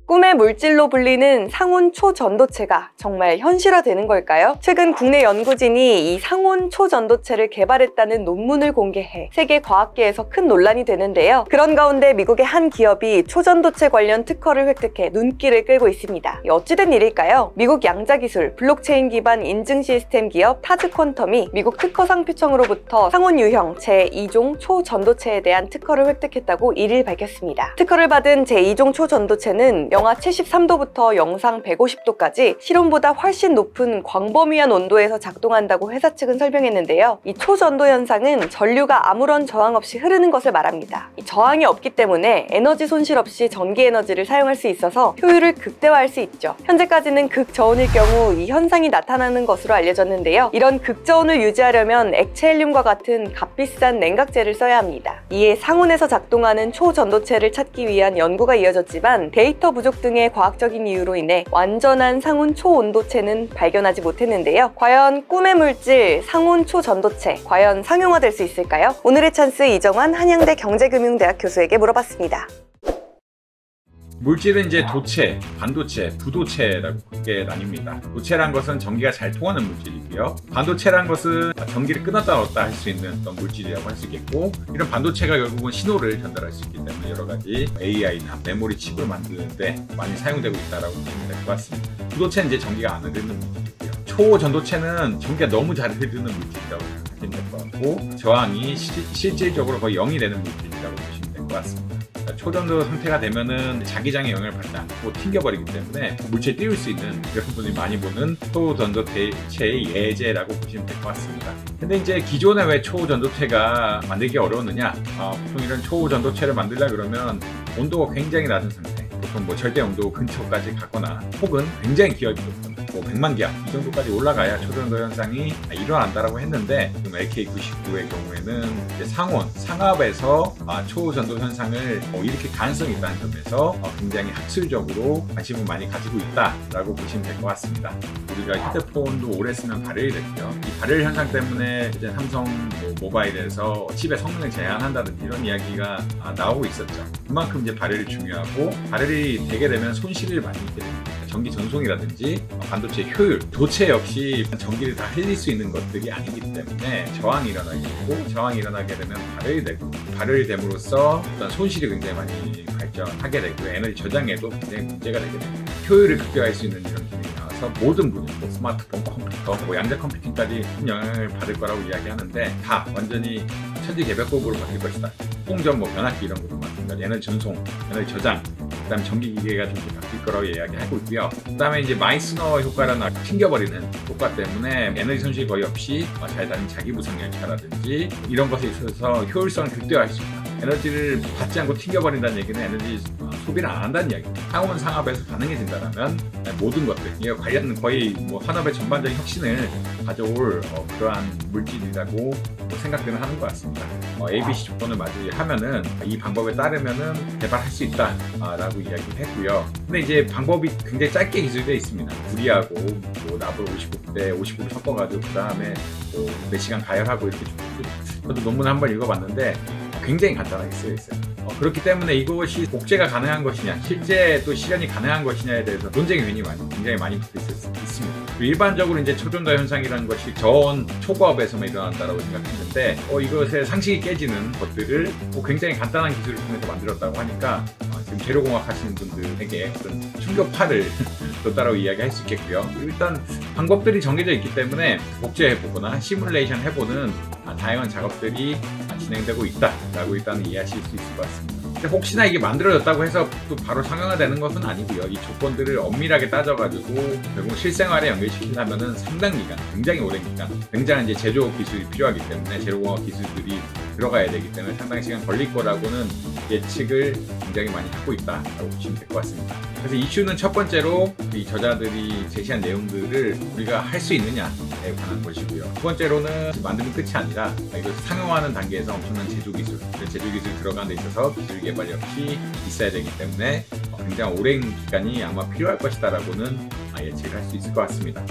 꿈의 물질로 불리는 상온 초전도체가 정말 현실화되는 걸까요? 최근 국내 연구진이 이 상온 초전도체를 개발했다는 논문을 공개해 세계 과학계에서 큰 논란이 되는데요. 그런 가운데 미국의 한 기업이 초전도체 관련 특허를 획득해 눈길을 끌고 있습니다. 어찌된 일일까요? 미국 양자기술 블록체인 기반 인증 시스템 기업 타즈퀀텀이 미국 특허상표청으로부터 상온 유형 제2종 초전도체에 대한 특허를 획득했다고 1일 밝혔습니다. 특허를 받은 제2종 초전도체는 영하 73도부터 영상 150도까지 실온보다 훨씬 높은 광범위한 온도에서 작동한다고 회사 측은 설명했는데요. 이 초전도 현상은 전류가 아무런 저항 없이 흐르는 것을 말합니다. 이 저항이 없기 때문에 에너지 손실 없이 전기 에너지를 사용할 수 있어서 효율을 극대화할 수 있죠. 현재까지는 극저온일 경우 이 현상이 나타나는 것으로 알려졌는데요. 이런 극저온을 유지하려면 액체 헬륨과 같은 값비싼 냉각제를 써야 합니다. 이에 상온에서 작동하는 초전도체를 찾기 위한 연구가 이어졌지만 데이터 부족 등의 과학적인 이유로 인해 완전한 상온 초온도체는 발견하지 못했는데요. 과연 꿈의 물질 상온 초전도체 과연 상용화될 수 있을까요? 오늘의 찬스 이정환 한양대 경제금융대학 교수에게 물어봤습니다. 물질은 이제 도체, 반도체, 부도체라고 크게 나뉩니다. 도체란 것은 전기가 잘 통하는 물질이고요. 반도체란 것은 전기를 끊었다 넣었다 할 수 있는 어떤 물질이라고 할 수 있겠고, 이런 반도체가 결국은 신호를 전달할 수 있기 때문에 여러 가지 AI나 메모리 칩을 만드는데 많이 사용되고 있다고 보시면 될 것 같습니다. 부도체는 이제 전기가 안 흐르는 물질이고요. 초전도체는 전기가 너무 잘 흐르는 물질이라고 생각하시면 될 것 같고, 저항이 실질적으로 거의 0이 되는 물질이라고 보시면 될 것 같습니다. 초전도 상태가 되면은 자기장에 영향을 받지 않고 튕겨버리기 때문에 물체에 띄울 수 있는 여러분들이 많이 보는 초전도체의 예제라고 보시면 될 것 같습니다. 근데 이제 기존에 왜 초전도체가 만들기 어려웠느냐? 보통 이런 초전도체를 만들려고 그러면 온도가 굉장히 낮은 상태, 보통 뭐 절대 온도 근처까지 가거나 혹은 굉장히 기압이 높거나 뭐 100만 기압 이 정도까지 올라가야 초전도 현상이 일어난다라고 했는데, 지금 LK99의 경우에는 이제 상압에서 초전도 현상을 일으킬 가능성이 있다는 점에서 굉장히 학술적으로 관심을 많이 가지고 있다라고 보시면 될 것 같습니다. 우리가 휴대폰도 오래 쓰면 발열이 됐고요. 이 발열 현상 때문에 이제 삼성 모바일에서 칩의 성능을 제한한다든지 이런 이야기가 나오고 있었죠. 그만큼 이제 발열이 중요하고, 발열이 되게 되면 손실을 많이 입게 됩니다. 전기 전송이라든지 반도체 효율, 도체 역시 전기를 다 흘릴 수 있는 것들이 아니기 때문에 저항이 일어나게 되고, 저항이 일어나게 되면 발열이 되고, 발열이 됨으로써 어떤 손실이 굉장히 많이 발전하게 되고, 에너지 저장에도 굉장히 문제가 되게 됩니다. 효율을 극대화할 수 있는 이런 기능이 나와서 모든 분야, 스마트폰, 컴퓨터, 양자 컴퓨팅까지 큰 영향을 받을 거라고 이야기하는데, 다 완전히 천지개벽곡으로 바뀔 것이다. 통전, 변압기 이런 것도 마찬가지, 에너지 전송, 에너지 저장, 그다음 전기기계가 좀 바뀔 거라고 이야기하고 있고요. 그다음에 이제 마이스너 효과라는 튕겨버리는 효과 때문에 에너지 손실이 거의 없이 잘 다니는 자기부상 열차라든지 이런 것에 있어서 효율성을 극대화할 수 있다. 에너지를 받지 않고 튕겨버린다는 얘기는 에너지 소비를 안 한다는 이야기입니다. 상온 상압에서 가능해진다면 모든 것들, 이에 관련 거의 산업의 전반적인 혁신을 가져올 그러한 물질이라고 생각들은 하는 것 같습니다. ABC 조건을 맞이하면은 이 방법에 따르면은 개발할 수 있다라고 이야기를 했고요. 근데 이제 방법이 굉장히 짧게 기술되어 있습니다. 우리하고 납을 59를 섞어가지고 그 다음에 몇 시간 가열하고 이렇게. 저도 논문 한번 읽어봤는데 굉장히 간단하게 쓰여 있어요. 그렇기 때문에 이것이 복제가 가능한 것이냐, 실제 또 실현이 가능한 것이냐에 대해서 논쟁이 굉장히 많이 붙어 있습니다. 일반적으로 이제 초전도 현상이라는 것이 저온 초고압에서만 일어난다고 생각했는데, 이것의 상식이 깨지는 것들을 굉장히 간단한 기술을 통해서 만들었다고 하니까 지금 재료공학 하시는 분들에게 어떤 충격파를 줬다라고 이야기할 수 있겠고요. 일단 방법들이 정해져 있기 때문에 복제해보거나 시뮬레이션 해보는 다양한 작업들이 진행되고 있다라고 일단 이해하실 수 있을 것 같습니다. 근데 혹시나 이게 만들어졌다고 해서 또 바로 상용화되는 것은 아니고요. 이 조건들을 엄밀하게 따져가지고 결국 실생활에 연결시키려면은 상당 기간, 굉장히 오랜 기간, 굉장한 이제 제조 기술이 필요하기 때문에, 제로공학 기술들이 들어가야 되기 때문에 상당히 시간 걸릴 거라고는 예측을 굉장히 많이 하고 있다라고 보시면 될 것 같습니다. 그래서 이슈는 첫 번째로 이 저자들이 제시한 내용들을 우리가 할 수 있느냐에 관한 것이고요. 두 번째로는 만드는 끝이 아니라 이것을 상용화하는 단계에서 엄청난 제조 기술 들어가는 데 있어서 기술 개발 역시 있어야 되기 때문에 굉장히 오랜 기간이 아마 필요할 것이다라고는 예측을 할 수 있을 것 같습니다.